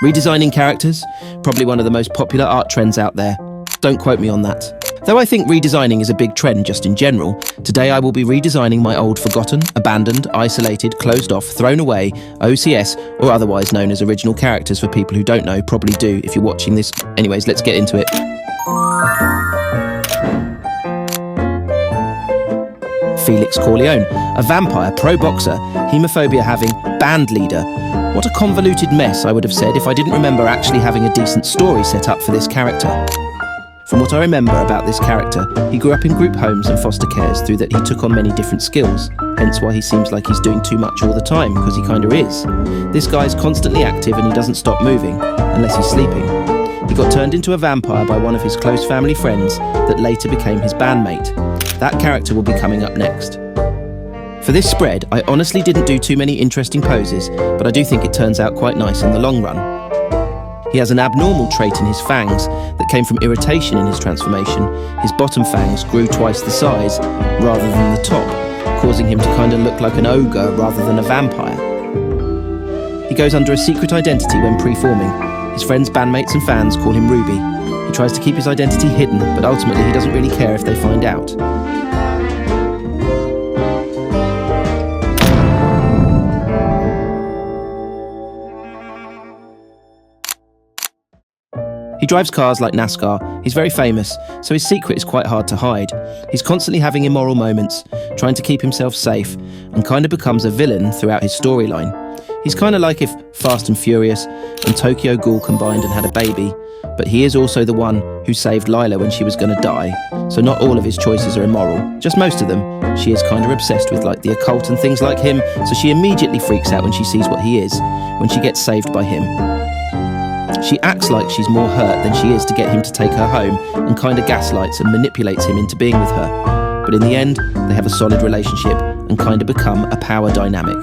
Redesigning characters? Probably one of the most popular art trends out there. Don't quote me on that. Though I think redesigning is a big trend just in general, today I will be redesigning my old forgotten, abandoned, isolated, closed off, thrown away, OCS, or otherwise known as original characters for people who don't know, probably do if you're watching this. Anyways, let's get into it. Felix Corleone, a vampire, pro-boxer, hemophobia-having, band leader. What a convoluted mess, I would have said, if I didn't remember actually having a decent story set up for this character. From what I remember about this character, he grew up in group homes and foster cares through that he took on many different skills, hence why he seems like he's doing too much all the time, because he kinda is. This guy's constantly active and he doesn't stop moving, unless he's sleeping. He got turned into a vampire by one of his close family friends that later became his bandmate. That character will be coming up next. For this spread, I honestly didn't do too many interesting poses, but I do think it turns out quite nice in the long run. He has an abnormal trait in his fangs that came from irritation in his transformation. His bottom fangs grew twice the size, rather than the top, causing him to kind of look like an ogre rather than a vampire. He goes under a secret identity when pre-forming. His friends, bandmates and fans call him Ruby. He tries to keep his identity hidden, but ultimately he doesn't really care if they find out. He drives cars like NASCAR. He's very famous, so his secret is quite hard to hide. He's constantly having immoral moments, trying to keep himself safe, and kind of becomes a villain throughout his storyline. He's kind of like if Fast and Furious and Tokyo Ghoul combined and had a baby, but he is also the one who saved Lila when she was going to die, so not all of his choices are immoral, just most of them. She is kind of obsessed with like the occult and things like him, so she immediately freaks out when she sees what he is, when she gets saved by him. She acts like she's more hurt than she is to get him to take her home, and kind of gaslights and manipulates him into being with her. But in the end, they have a solid relationship and kind of become a power dynamic.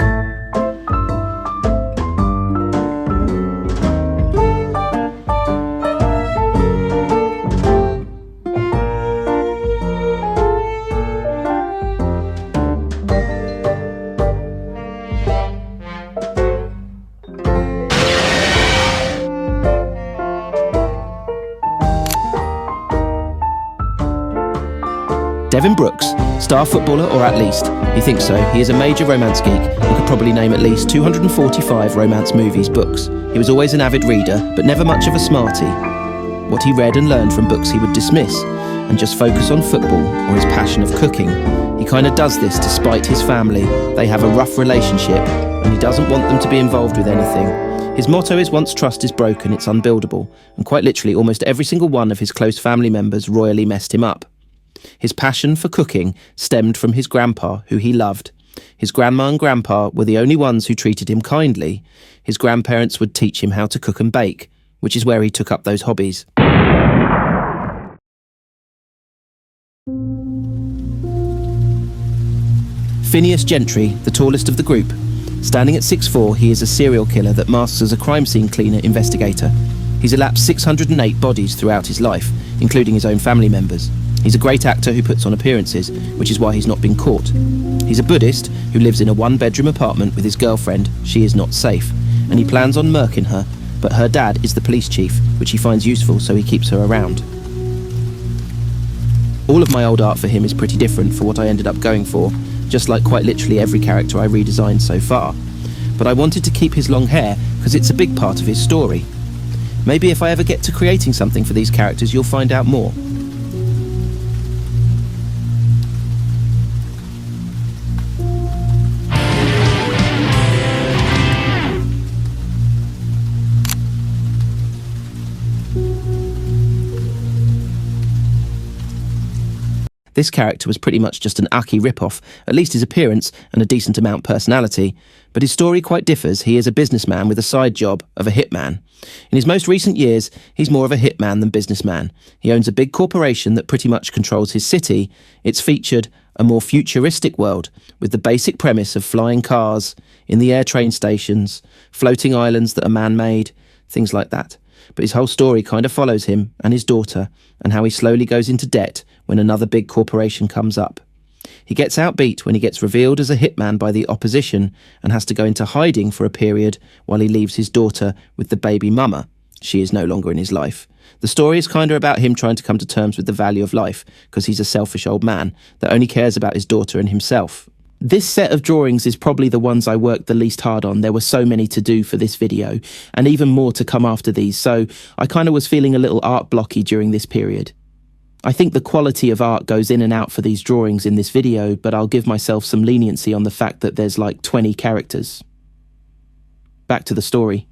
Devin Brooks, star footballer or at least, he thinks so. He is a major romance geek and could probably name at least 245 romance movies, books. He was always an avid reader, but never much of a smarty. What he read and learned from books he would dismiss and just focus on football or his passion of cooking. He kind of does this to spite his family. They have a rough relationship and he doesn't want them to be involved with anything. His motto is once trust is broken, it's unbuildable, and quite literally almost every single one of his close family members royally messed him up. His passion for cooking stemmed from his grandpa, who he loved. His grandma and grandpa were the only ones who treated him kindly. His grandparents would teach him how to cook and bake, which is where he took up those hobbies. Phineas Gentry, the tallest of the group. Standing at 6'4", he is a serial killer that masks as a crime scene cleaner investigator. He's elapsed 608 bodies throughout his life, including his own family members. He's a great actor who puts on appearances, which is why he's not been caught. He's a Buddhist who lives in a one-bedroom apartment with his girlfriend. She is not safe, and he plans on murking her, but her dad is the police chief, which he finds useful, so he keeps her around. All of my old art for him is pretty different for what I ended up going for, just like quite literally every character I redesigned so far. But I wanted to keep his long hair because it's a big part of his story. Maybe if I ever get to creating something for these characters, you'll find out more. This character was pretty much just an Aki ripoff, at least his appearance and a decent amount personality, but his story quite differs. He is a businessman with a side job of a hitman. In his most recent years, he's more of a hitman than businessman. He owns a big corporation that pretty much controls his city. It's featured a more futuristic world, with the basic premise of flying cars, in the air train stations, floating islands that are man-made, things like that. But his whole story kind of follows him and his daughter, and how he slowly goes into debt when another big corporation comes up. He gets outbeat when he gets revealed as a hitman by the opposition and has to go into hiding for a period while he leaves his daughter with the baby mama. She is no longer in his life. The story is kind of about him trying to come to terms with the value of life, because he's a selfish old man that only cares about his daughter and himself. This set of drawings is probably the ones I worked the least hard on. There were so many to do for this video, and even more to come after these, so I kind of was feeling a little art blocky during this period. I think the quality of art goes in and out for these drawings in this video, but I'll give myself some leniency on the fact that there's like 20 characters. Back to the story.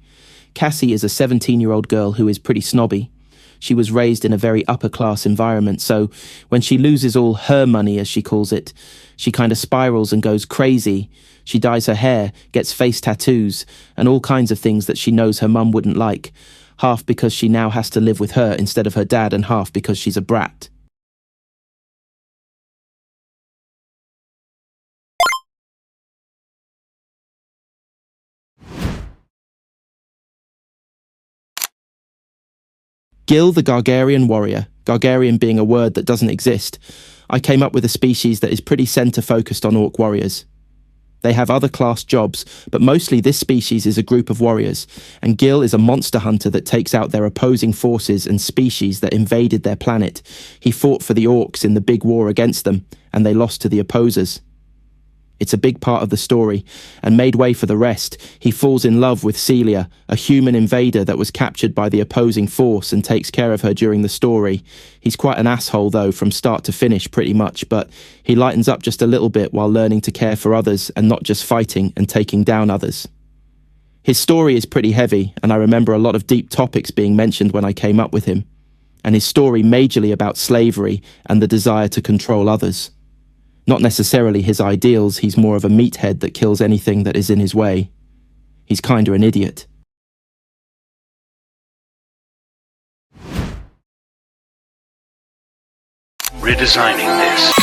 Cassie is a 17-year-old girl who is pretty snobby. She was raised in a very upper-class environment, so when she loses all her money, as she calls it, she kind of spirals and goes crazy. She dyes her hair, gets face tattoos, and all kinds of things that she knows her mum wouldn't like, half because she now has to live with her instead of her dad, and half because she's a brat. Gil the Gargarian warrior, Gargarian being a word that doesn't exist. I came up with a species that is pretty centre-focused on orc warriors. They have other class jobs, but mostly this species is a group of warriors, and Gil is a monster hunter that takes out their opposing forces and species that invaded their planet. He fought for the orcs in the big war against them, and they lost to the opposers. It's a big part of the story, and made way for the rest. He falls in love with Celia, a human invader that was captured by the opposing force, and takes care of her during the story. He's quite an asshole though, from start to finish pretty much, but he lightens up just a little bit while learning to care for others and not just fighting and taking down others. His story is pretty heavy, and I remember a lot of deep topics being mentioned when I came up with him, and his story majorly about slavery and the desire to control others. Not necessarily his ideals, he's more of a meathead that kills anything that is in his way. He's kinda an idiot. Redesigning this.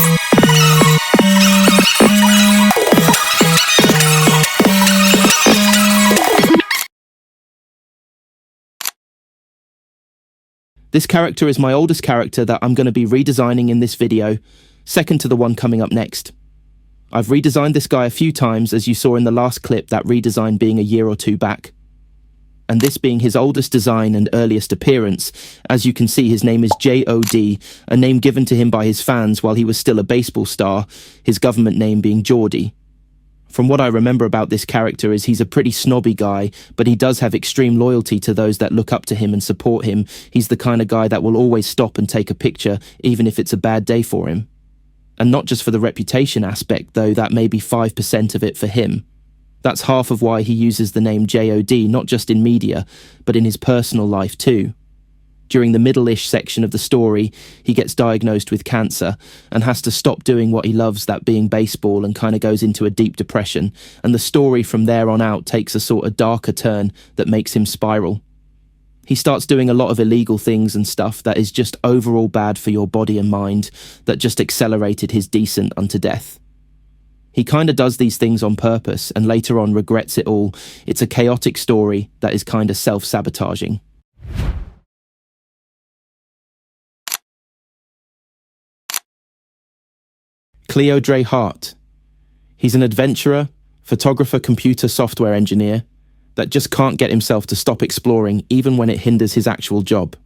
This character is my oldest character that I'm going to be redesigning in this video, second to the one coming up next. I've redesigned this guy a few times, as you saw in the last clip, that redesign being a year or two back. And this being his oldest design and earliest appearance, as you can see his name is J.O.D., a name given to him by his fans while he was still a baseball star, his government name being Geordie. From what I remember about this character is he's a pretty snobby guy, but he does have extreme loyalty to those that look up to him and support him. He's the kind of guy that will always stop and take a picture, even if it's a bad day for him. And not just for the reputation aspect, though, that may be 5% of it for him. That's half of why he uses the name J.O.D., not just in media, but in his personal life too. During the middle-ish section of the story, he gets diagnosed with cancer and has to stop doing what he loves, that being baseball, and kind of goes into a deep depression, and the story from there on out takes a sort of darker turn that makes him spiral. He starts doing a lot of illegal things and stuff that is just overall bad for your body and mind, that just accelerated his descent unto death. He kind of does these things on purpose and later on regrets it all. It's a chaotic story that is kind of self-sabotaging. Cleo Dre Hart. He's an adventurer, photographer, computer software engineer that just can't get himself to stop exploring even when it hinders his actual job.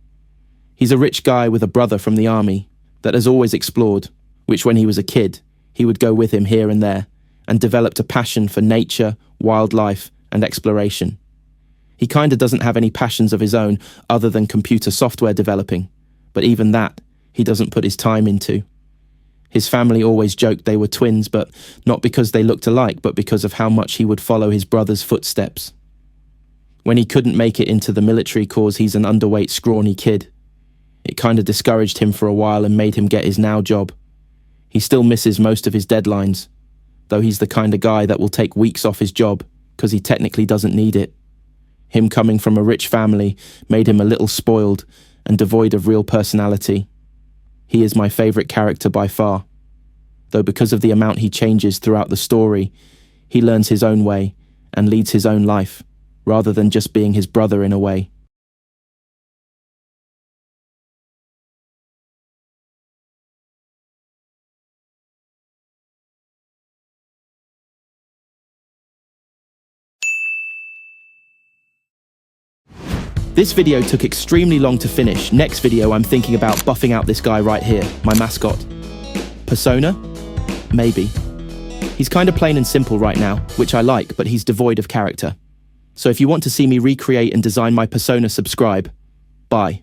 He's a rich guy with a brother from the army that has always explored, which when he was a kid, he would go with him here and there, and developed a passion for nature, wildlife, and exploration. He kinda doesn't have any passions of his own other than computer software developing, but even that, he doesn't put his time into. His family always joked they were twins, but not because they looked alike, but because of how much he would follow his brother's footsteps. When he couldn't make it into the military cause, he's an underweight, scrawny kid. It kinda discouraged him for a while and made him get his now job. He still misses most of his deadlines, though he's the kind of guy that will take weeks off his job, because he technically doesn't need it. Him coming from a rich family made him a little spoiled and devoid of real personality. He is my favourite character by far, though because of the amount he changes throughout the story, he learns his own way and leads his own life, rather than just being his brother in a way. This video took extremely long to finish. Next video, I'm thinking about buffing out this guy right here, my mascot. Persona? Maybe. He's kind of plain and simple right now, which I like, but he's devoid of character. So if you want to see me recreate and design my persona, subscribe. Bye.